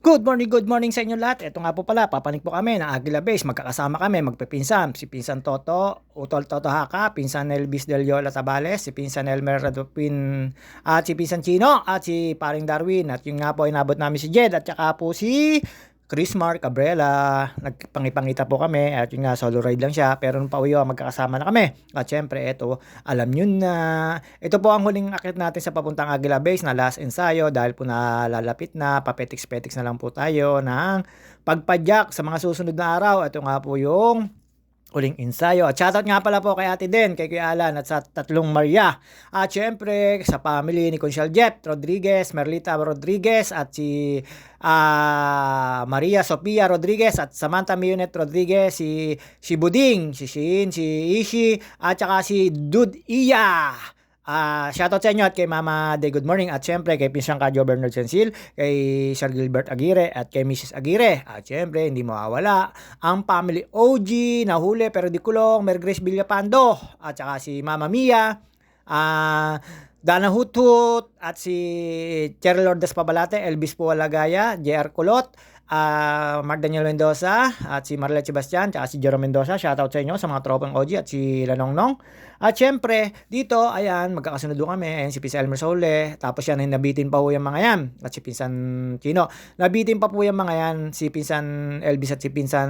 Good morning sa inyo lahat. Ito nga po pala, papanik po kami ng Aguila Base. Magkakasama kami, magpipinsan. Si Pinsan Toto, Utol Toto Haka, Pinsan Elvis Del Yola Tabales, si Pinsan Elmer Radopin, at si Pinsan Chino, at si Paring Darwin. At yung nga po, inabot namin si Jed, at saka po si Chris Mark Cabrera. Nagpangipangita po kami, at yung nga, solo ride lang siya. Pero nung pauwi magkakasama na kami. At syempre, ito, alam nyo na. Ito po ang huling akit natin sa papuntang Aguila Base na last ensayo dahil po nalalapit na, papetiks-petiks na lang po tayo ng pagpadyak sa mga susunod na araw. Ito nga po yung huling ensayo. At shoutout nga pala po kay Ate Den, kay Kuya Alan at sa tatlong Maria. At syempre sa family ni Conchal Jet Rodriguez, Merlita Rodriguez at si Maria Sofia Rodriguez at Samantha Mionet Rodriguez, si Buding, si Shin, si Ishi at saka si Dud Iya. Shoutout sa inyo at kay Mama Day Good Morning at syempre kay Pinsang Kadyo Bernard Sensil, kay Sir Gilbert Aguirre at kay Mrs. Aguirre. At syempre hindi mawawala ang family OG na huli pero di kulong, Mary Grace Villapando at saka si Mama Mia, Dana Huthut at si Cheryl Lourdes Pabalate, Elvis Pualagaya, JR Kulot, Mark Daniel Mendoza at si Marlet Sebastian at si Jerome Mendoza. Shoutout sa inyo sa mga tropang OG at si Lanongnong. At syempre dito ayan magkakasunod kami. Ayan si Pinsan Elmer Sole, tapos yan nabitin pa po yung mga yan at si Pinsan Chino. Nabitin pa po yung mga yan si Pinsan Elvis at si Pinsan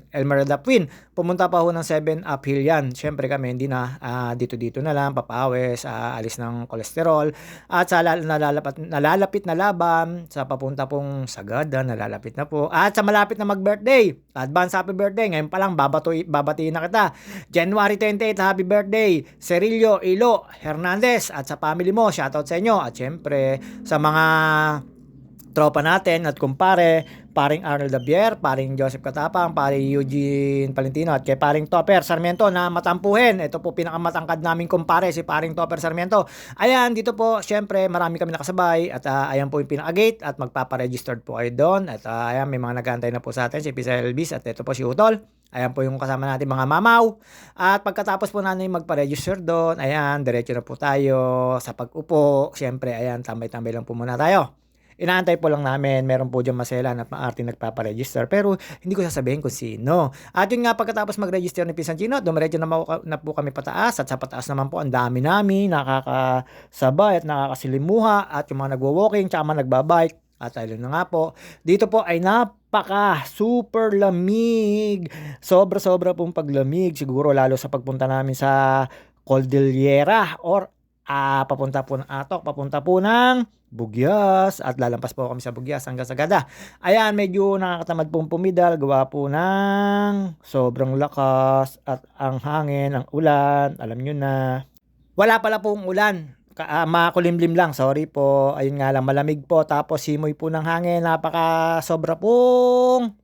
Elmer Dapwin. Pumunta pa po ng 7 uphill yan. Syempre kami hindi na dito na lang papawis, alis ng kolesterol at sa nalalapit na laban sa papunta pong Sagada, nalalapit na po. At sa malapit na mag-birthday, advance happy birthday. Ngayon pa lang, babatiin na kita. January 28, happy birthday. Cerilio Ilo Hernandez at sa family mo, shoutout sa inyo. At syempre, sa mga tropa natin at kumpare, paring Arnold Dabier, paring Joseph Katapang, paring Eugene Palentino at kay paring Topper Sarmiento na matampuhin. Ito po pinakamatangkad naming kumpare, si paring Topper Sarmiento. Ayan, dito po, syempre, marami kami nakasabay at ayan po yung pinaka-gate at magpaparegistered po kayo doon. At ayan, may mga nag-aantay na po sa atin, si Pisa Elvis at ito po si Utol. Ayan po yung kasama natin mga mamaw. At pagkatapos po natin magpa-register doon, ayan, diretso na po tayo sa pag-upo. Syempre, ayan, tambay-tambay lang po muna tayo. Inaantay po lang namin, meron po dyan maselan at maarting nagpaparegister pero hindi ko sasabihin kung sino. At yun nga pagkatapos mag-register ni Pinsan Chino, dumiretso na po kami pataas at sa pataas naman po ang dami namin nakakasabay at nakakasilimuha at yung mga nagwo-walking tsaka mga nagbabike. At ayun na nga po, dito po ay super lamig. Sobra pong paglamig siguro lalo sa pagpunta namin sa Cordillera or papunta po ng Atok, papunta po ng Bugyas at lalampas po kami sa Bugyas hanggang Sagada. Ayan, medyo nakakatamad pong pumidal, gawa po ng sobrang lakas at ang hangin, ang ulan, alam nyo na. Wala pala pong ulan. Makulimlim lang, sorry po. Ayun nga lang, malamig po. Tapos simoy po ng hangin, sobra pong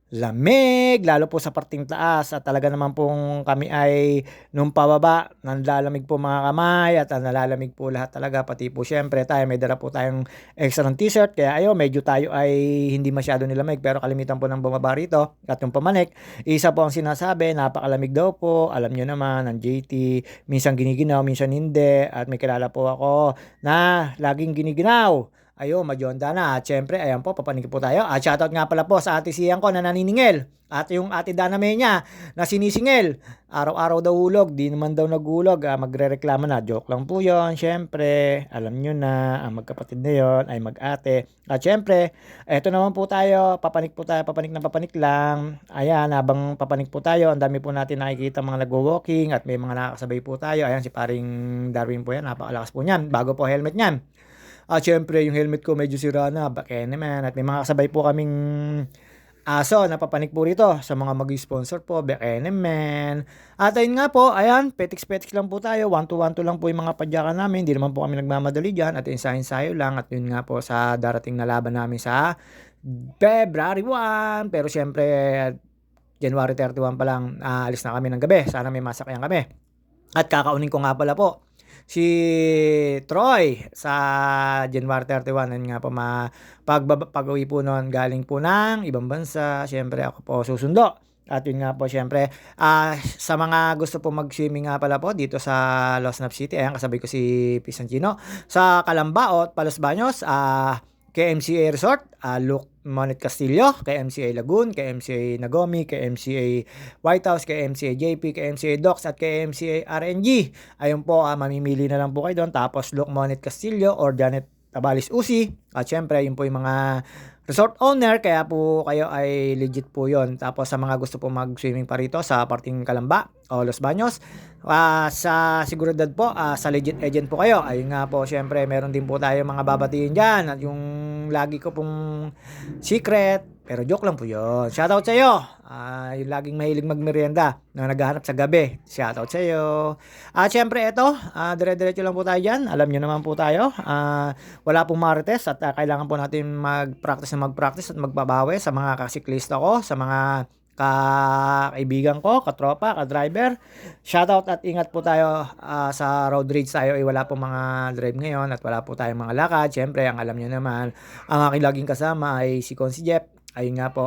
lamig, lalo po sa parting taas at talaga naman pong kami ay nung pababa, nalalamig po mga kamay at nalalamig po lahat talaga, pati po syempre tayo may dala po tayong extra ng t-shirt kaya medyo tayo ay hindi masyado nilamig pero kalimitan po ng bumaba rito at yung pamanik, isa po ang sinasabi, napakalamig daw po, alam nyo naman, ang JT, minsan giniginaw, minsan hindi at may kilala po ako na laging giniginaw. Ayun, majonda na. At syempre, ayan po, papanig po tayo. At shoutout nga pala po sa ate Siyang ko na naniningil. At yung ate Dana May niya na sinisingil. Araw-araw daw hulog, di naman daw nagulog. Magre-reklamo na. Joke lang po yun. Syempre, alam nyo na, ang magkapatid na yun ay mag-ate. At syempre, eto naman po tayo. Papanik po tayo, papanik na papanik lang. Ayan, habang papanik po tayo, ang dami po natin nakikita mga nagwo-walking at may mga nakakasabay po tayo. Ayan, si paring Darwin po yan. Napakalakas po niyan. Bago po helmet niyan. At syempre, yung helmet ko medyo sira na, bakit naman. At may mga kasabay po kaming aso na papanik po rito sa mga mag-sponsor po, bakit naman. At ayun nga po, ayan, petiks-petiks lang po tayo, 1-2 lang po yung mga padyakan namin, hindi naman po kami nagmamadali dyan, at ensayo-ensayo lang, at yun nga po sa darating na laban namin sa February 1, pero syempre, January 31 pa lang, alis na kami ng gabi, sana may masakyan kami. At kakaunin ko nga pala po, si Troy sa January 31 yun nga po pag-uwi po noon galing po ng ibang bansa, syempre ako po susundo. At yun nga po syempre sa mga gusto po mag-swimming nga pala po dito sa Los Nap City, ayan kasabay ko si Pisan Chino sa Calambaot, Palos Baños, KMCA Resort, Luke Monet Castillo, KMCA Lagoon, KMCA Nagomi, KMCA White House, KMCA JP, KMCA Docks at KMCA RNG. Ayun po, mamimili na lang po kayo doon. Tapos Luke Monet Castillo or Janet Tabalis Usi. At syempre, yun po yung mga resort owner, kaya po kayo ay legit po yon. Tapos sa mga gusto po mag-swimming pa rito sa parting Calamba o Los Baños, sa seguridad po, sa legit agent po kayo. Ayun nga po, syempre meron din po tayo mga babatiin dyan. At yung lagi ko pong secret, pero joke lang po yun. Shoutout sa iyo. Yung laging mahilig magmerienda na naghahanap sa gabi. Shoutout sa iyo. At syempre ito, dire-diretso lang po tayo dyan. Alam nyo naman po tayo. Wala pong marites at kailangan po natin mag-practice at magbabawi sa mga kasiklista ko, sa mga kaibigan ko, katropa, ka-driver. Shoutout at ingat po tayo sa road rage tayo. Wala po mga drive ngayon at wala po tayong mga lakad. Siyempre, ang alam nyo naman, ang aking laging kasama ay si Con si Jeff. Ayun nga po,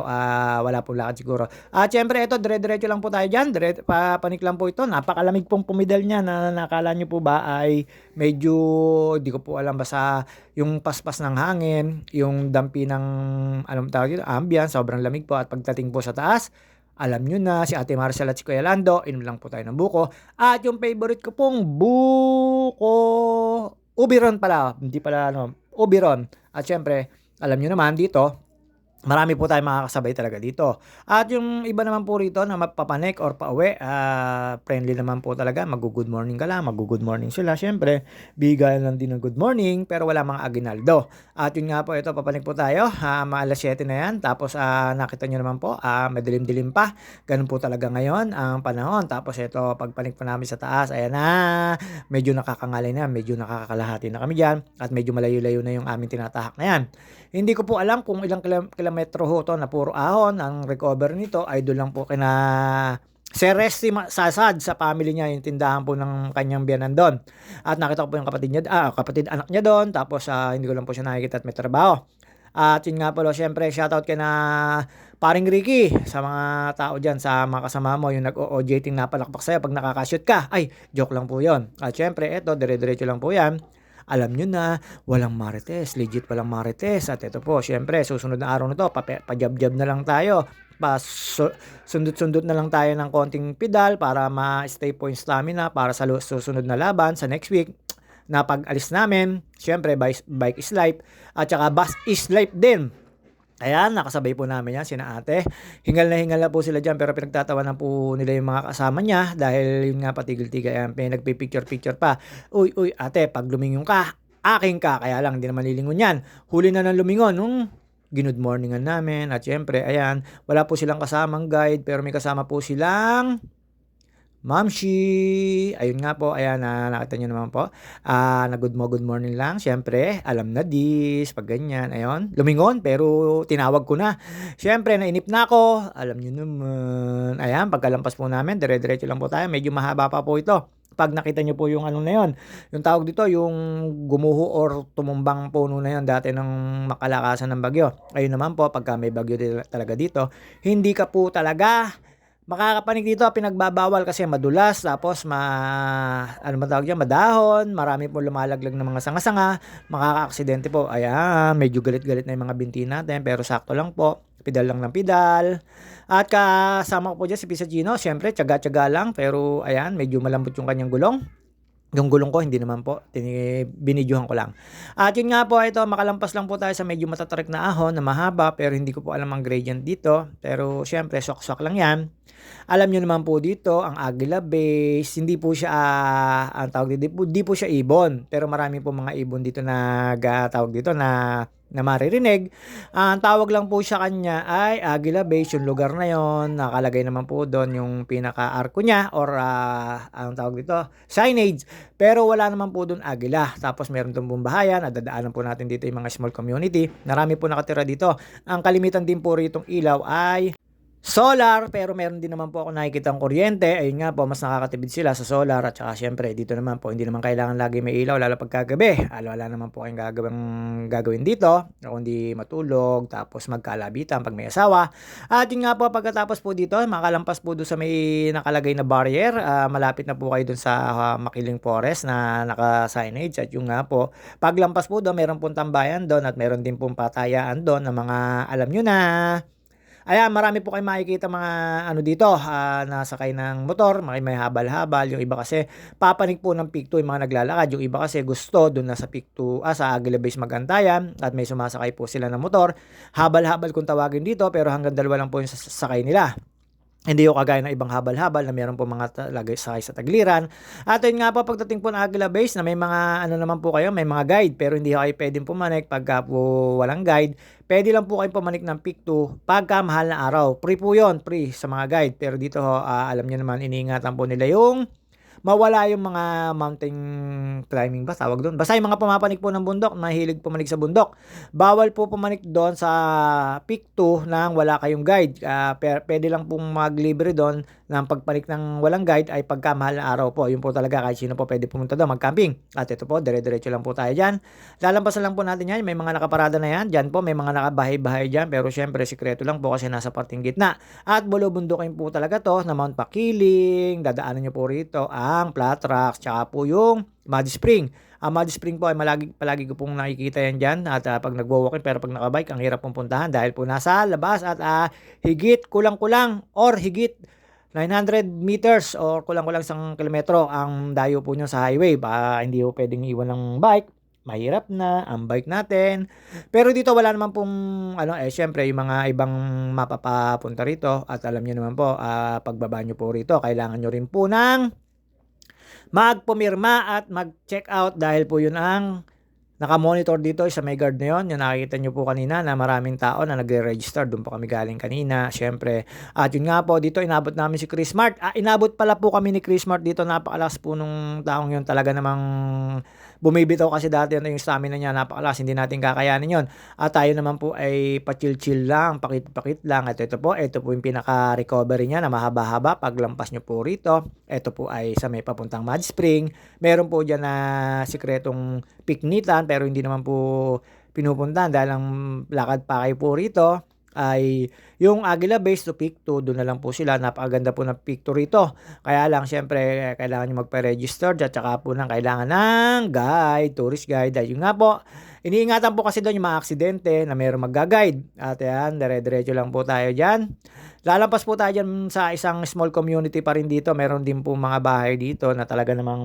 wala po lakad siguro. At syempre, ito, dire-diretso lang po tayo dyan. Panik lang po ito. Napakalamig pong pumidal niya na nakala nyo po ba ay medyo, di ko po alam, basta yung paspas ng hangin, yung dampi ng, tawag dito, ambience, sobrang lamig po. At pagdating po sa taas, alam nyo na, si Ate Marcel at si Kuya Lando, inom lang po tayo ng buko. At yung favorite ko pong buko, Ubiron pala, hindi pala, Ubiron. At syempre, alam nyo naman dito, marami po tayong makakasabay talaga dito. At yung iba naman po rito na mapapanik or pauwi, friendly naman po talaga. Mag-good morning ka lang, mag-good morning sila. Siyempre, bigay lang din ng good morning, pero wala mga aginaldo. At yun nga po, ito, papanik po tayo. Maalas 7 na yan. Tapos, nakita nyo naman po, madilim-dilim pa. Ganun po talaga ngayon ang panahon. Tapos, ito, pagpanik po namin sa taas, ayan na, medyo nakakangalay na, medyo nakakalahati na kami dyan. At medyo malayo-layo na yung aming tinatahak na yan. Hindi ko po alam kung ilang kilometro ho to na puro ahon. Ang recover nito ay doon lang po kina Sir Resty Sasad sa family niya, yung tindahan po ng kanyang biyanan doon. At nakita ko po yung kapatid anak niya doon. Tapos hindi ko lang po siya nakikita at may trabaho. At yun nga po, syempre shoutout kay na paring Ricky sa mga tao dyan, sa mga kasama mo, yung nag-OJT napalakpak sa'yo pag nakakashoot ka. Ay, joke lang po yun. At syempre, eto, dire-diretso lang po yan. Alam nyo na, walang marites, legit walang marites. At ito po, syempre, susunod na araw na to, pa-jab-jab na lang tayo. Sundot-sundot na lang tayo ng konting pedal para ma-stay po yung stamina para sa susunod na laban sa next week na pag-alis namin. Syempre, bike is life at saka bus is life din. Ayan, nakasabay po namin yan, sina ate. Hingal na po sila dyan, pero pinagtatawanan po nila yung mga kasama niya dahil yun nga patigil-tigil, ayan, nagpipicture-picture pa. Uy, ate, pag lumingon ka, aking ka, kaya lang, hindi naman lilingon yan. Huli na ng lumingon, good morningan namin. At syempre, ayan, wala po silang kasamang guide, pero may kasama po silang Mamshi. Ayun nga po, ayan, nakita nyo naman po. Na good morning lang. Siyempre, alam na this, pag ganyan. Ayun, lumingon, pero tinawag ko na. Siyempre, nainip na ako. Alam nyo naman. Ayan, pagkalampas po namin, dire-diretso lang po tayo. Medyo mahaba pa po ito. Pag nakita nyo po yung ano na yun, yung tawag dito, yung gumuho or tumumbang puno na yun dati ng makalakasan ng bagyo. Ayun naman po, pagka may bagyo talaga dito, hindi ka po talaga makakapanig dito, pinagbabawal kasi madulas, tapos madahon, marami po lumalaglag ng mga sanga-sanga, makaka-aksidente po. Ayan, medyo galit-galit na yung mga binti natin, pero sakto lang po, pedal lang ng pedal. At kasama ko po dyan si Pisa Gino, syempre, tiyaga-tiyaga lang, pero ayan, medyo malambot yung kanyang gulong. Yung gulong ko, hindi naman po. Binidyohan ko lang. At yun nga po, ito, makalampas lang po tayo sa medyo matatarik na ahon na mahaba, pero hindi ko po alam ang gradient dito. Pero syempre, sok-sok lang yan. Alam nyo naman po dito, ang Aguila Base, hindi po siya, ang tawag dito, hindi po siya ibon. Pero marami po mga ibon dito na tawag dito na maririnig. Ang tawag lang po siya kanya ay Aguila Base, yung lugar na yon. Nakalagay naman po doon yung pinaka-arko niya or ang tawag dito, signage. Pero wala naman po doon Aguila. Tapos meron doon bumbahayan, nadadaanan po natin dito yung mga small community. Marami po nakatira dito. Ang kalimitan din po rito ilaw ay solar, pero meron din naman po ako nakikitang kuryente. Ayun nga po, mas nakakatipid sila sa solar at saka syempre dito naman po, hindi naman kailangan lagi may ilaw lalo pag kagabi. Wala naman po kayong gagawin dito kundi matulog tapos magkalabitan pag may asawa. At yun nga po, pagkatapos po dito, makalampas po doon sa may nakalagay na barrier, malapit na po kayo doon sa Makiling Forest na naka-signage. At yun nga po, paglampas po doon, meron pong tambayan doon at meron din pong patayaan doon ng mga alam nyo na. Ayan, marami po kayong makikita mga ano dito, nasakay ng motor, may habal-habal. Yung iba kasi papanik po ng peak 2 yung mga naglalakad. Yung iba kasi gusto doon na sa peak 2, sa Aguila Base magantayan at may sumasakay po sila ng motor. Habal-habal kung tawagin dito pero hanggang dalawa lang po yung sasakay nila. Hindi yung kagaya ng ibang habal-habal na meron po mga lagay sakay sa tagliran. At yun nga po, pagdating po ng Aguila Base na may mga ano naman po kayo, may mga guide pero hindi kayo pwedeng pumanik pagka po walang guide. Pwede lang po kayong pumanik ng peak 2 pagka mahal na araw. Free po yun, free sa mga guide. Pero dito alam nyo naman, iniingatan po nila yung mawala yung mga mountain climbing ba tawag doon. Basta yung mga pumapanik po ng bundok, mahilig pumanik sa bundok. Bawal po pumanik doon sa peak 2 nang wala kayong guide. Pwede lang pong maglibre doon ng pagpanik ng walang guide ay pagka mahal na araw po. Yun po talaga kahit sino po pwede pumunta doon mag-camping. At ito po, dire-diretso lang po tayo dyan. Lalampasan lang po natin yan. May mga nakaparada na yan. Dyan po may mga nakabahay-bahay dyan. Pero syempre, sikreto lang po kasi nasa parting gitna. At bulubundukin po talaga to na Mount Pakiling. Dadaanan nyo po rito ang flat rocks. Tsaka po yung Mud Spring. Ang Mud Spring po ay palagi ko pong nakikita yan dyan. At pag nagwo-walking pero pag nakabike, ang hirap pong puntahan dahil po nasa labas at higit kulang-kulang or higit 900 meters or kulang-kulang 1 kilometro ang dayo po nyo sa highway. Hindi po pwedeng iwan ng bike. Mahirap na ang bike natin. Pero dito wala naman pong syempre yung mga ibang mapapapunta rito at alam niyo naman po pagbaba nyo po rito kailangan nyo rin po ng magpumirma at mag-check out dahil po yun ang naka-monitor dito sa may guard na yun. Yung nakikita nyo po kanina na maraming tao na nagre-register. Doon po kami galing kanina, syempre. At yun nga po, dito inabot namin si Chris Mart. Inabot pala po kami ni Chris Mart dito. Napakalakas po nung taong yun. Talaga namang bumibitaw kasi dati yung stamina niya. Napakalakas, hindi natin kakayanin yun. At tayo naman po ay pa-chill-chill lang, pakit-pakit lang. At ito po yung pinaka-recovery niya na mahaba-haba. Paglampas nyo po rito, ito po ay sa may papuntang Mud Spring. Meron po dyan na sikretong piknitan pero hindi naman po pinupuntahan dahil ang lakad pa kayo po rito ay yung Aguila Base to Peak 2, doon na lang po sila. Napakaganda po ng Peak 2 rito. Kaya lang syempre kailangan nyo magpa-register at saka po nang kailangan ng guide, tourist guide. Dahil yung nga po, iniingatan po kasi doon yung mga aksidente na mayroong magga-guide. At yan, dire-diretso lang po tayo dyan. Lalampas po tayo dyan sa isang small community pa rin dito. Meron din po mga bahay dito na talaga namang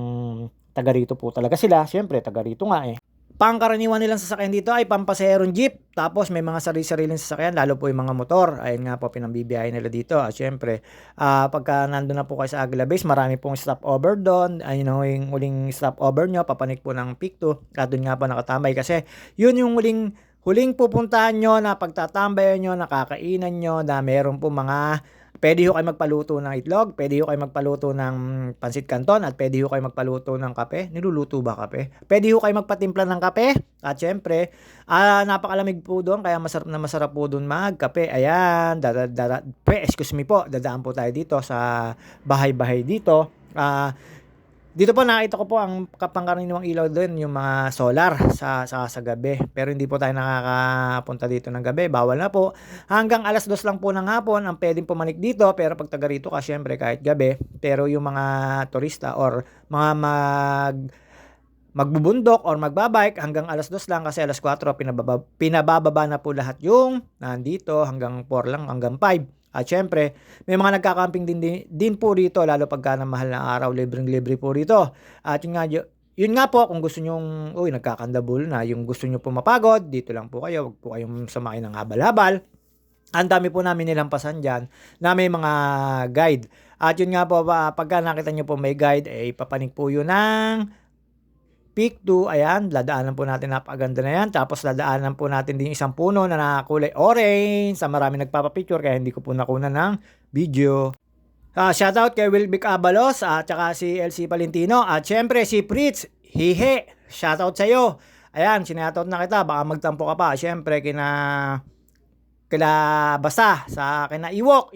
taga rito po talaga sila. Syempre, taga rito nga eh. Pangkaraniwan nilang sasakyan dito ay pampasaherong jeep. Tapos may mga sarili-sariling sasakyan, lalo po yung mga motor. Ayun nga po, pinambibiyahe nila dito. At syempre, pagka nandun na po kayo sa Aguila Base, marami pong stopover doon. Ayun yung huling stopover nyo, papanik po ng Peak 2. At doon nga po nakatambay kasi yun yung huling pupuntahan nyo na pagtatambayan nyo, nakakainan nyo, na meron po mga pwede ho kayo magpaluto ng itlog, pwede ho kayo magpaluto ng pansit canton, at pwede ho kayo magpaluto ng kape. Niluluto ba kape? Pwede ho kayo magpatimpla ng kape. At syempre, napakalamig po doon, kaya masarap po doon magkape. Ayan, excuse me po, dadaan po tayo dito sa bahay-bahay dito. Dito po nakita ko po ang kapangkaraniwang ilaw doon, yung mga solar sa gabi. Pero hindi po tayo nakakapunta dito ng gabi. Bawal na po. Hanggang 2:00 lang po ng hapon ang pwedeng pumanik dito. Pero pag taga rito ka, syempre kahit gabi. Pero yung mga turista or mga magbubundok or magbabike hanggang 2:00 lang kasi 4:00 pinabababa na po lahat yung nandito hanggang 4 lang, hanggang 5. At syempre, may mga nagkakamping din po rito, lalo pagka na mahal na araw, libreng-libre po rito. At yun nga po, kung gusto nyong, nagkakandabol na, yung gusto nyo po mapagod, dito lang po kayo, wag po kayong sumakay ng habal-habal. Ang dami po namin nilampasan dyan na may mga guide. At yun nga po, pagka nakita nyo po may guide, papanig po yun ng Peak 2, ayan, dadaanan po natin, napakaganda na yan. Tapos dadaanan po natin din isang puno na nakakulay orange. Sa marami nagpapapicture kaya hindi ko po nakuna ng video. Shoutout kay Wilbic Abalos at saka si LC Palentino. At syempre si Fritz Hihe, shoutout sa'yo. Ayan, sinoutout na kita, baka magtampo ka pa. Syempre kina kila basta sa kina Iwok.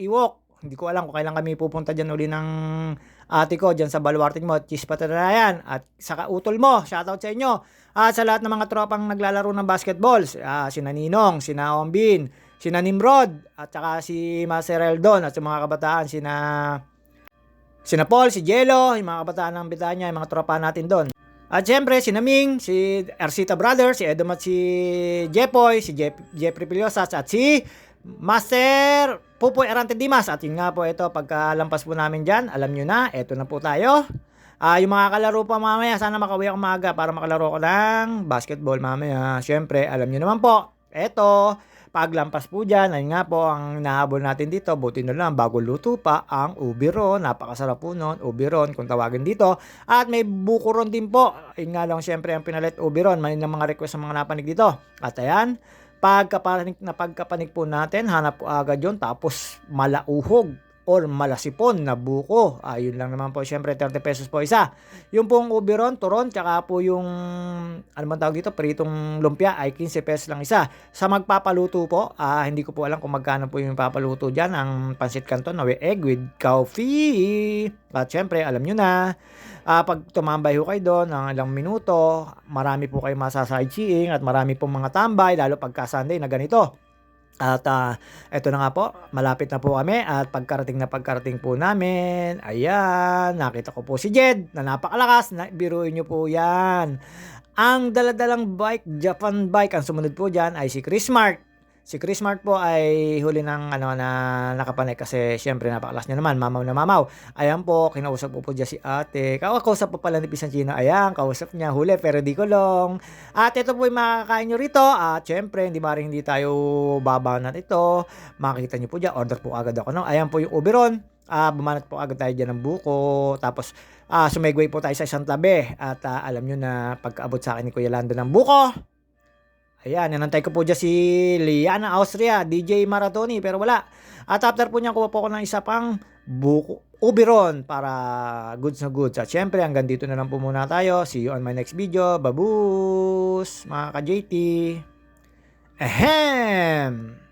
Hindi ko alam kung kailan kami pupunta dyan uli ng ate ko dyan sa baluarte mo, Cheese Patarayan. At saka utol mo, shoutout sa inyo. At sa lahat ng mga tropang naglalaro ng basketball, sina Ninong, sina Ombin, sina Nimrod, at saka si Master Eldon, at sa mga kabataan, sina Paul, si Jello, yung mga kabataan ng Bitanya, yung mga tropa natin doon. At syempre, si Naming, si Ercita Brothers, si Edom at si Jepoy, si Jeffrey Pilosas, at si Master Pupoy Arante Dimas. At yun nga po, ito, pagkalampas po namin dyan, alam nyo na, eto na po tayo. Yung mga kalaro pa mamaya, sana makauwi ako maaga para makalaro ko ng basketball mamaya. Syempre, alam nyo naman po, eto, paglampas po dyan, ayun nga po, ang nahabol natin dito, buti na lang, bago luto pa, ang ubiron. Napakasarap po nun, ubiron, kung tawagin dito. At may bukuron din po. Ayun nga lang, syempre, ang pinalit ubiron. May na mga request sa mga napanig dito. At ayan, pagkapanig po natin, hanap po agad yun, tapos malauhog or malasipon na buko. Ayun lang naman po, syempre 30 pesos po isa. Yung pong ubiron, turon, tsaka po yung ano man tawag dito, pritong lumpia ay 15 pesos lang isa. Sa magpapaluto po, hindi ko po alam kung magkano po yung papaluto dyan, ang pansit canton na with egg with coffee. At syempre, alam nyo na, pag tumambay ho kayo doon ng ilang minuto, marami po kayo masasightseeing at marami pong mga tambay, lalo pagka Sunday na ganito. At eto na nga po, malapit na po kami at pagkarating po namin, ayan, nakita ko po si Jed na napakalakas, biruin nyo po yan. Ang daladalang bike, Japan bike, ang sumunod po dyan ay si Chris Mark. Si Chris Mark po ay huli ng na nakapanik kasi syempre napakalas niya naman, mamaw na mamaw. Ayan po, kinausap po dyan si ate. Kausap po pala ni Pisanchino. Ayan, kausap niya, huli pero di kulong. At ito po yung makakain nyo rito. At syempre, hindi tayo babaw na ito. Makikita nyo po dyan, order po agad ako. No? Ayan po yung ubiron. Bumanat po agad tayo dyan ng buko. Tapos, sumegway po tayo sa isang tabi. At alam nyo na pagkaabot sa akin ni Kuya Lando ng buko, ayan, nanantay ko po dyan si Liana Austria, DJ Maratoni, pero wala. At after po niya, kuha po ko ng isa pang buko, ubiron para goods na goods. At syempre, hanggang dito na lang po muna tayo. See you on my next video. Babuus, mga ka-JT. Ahem!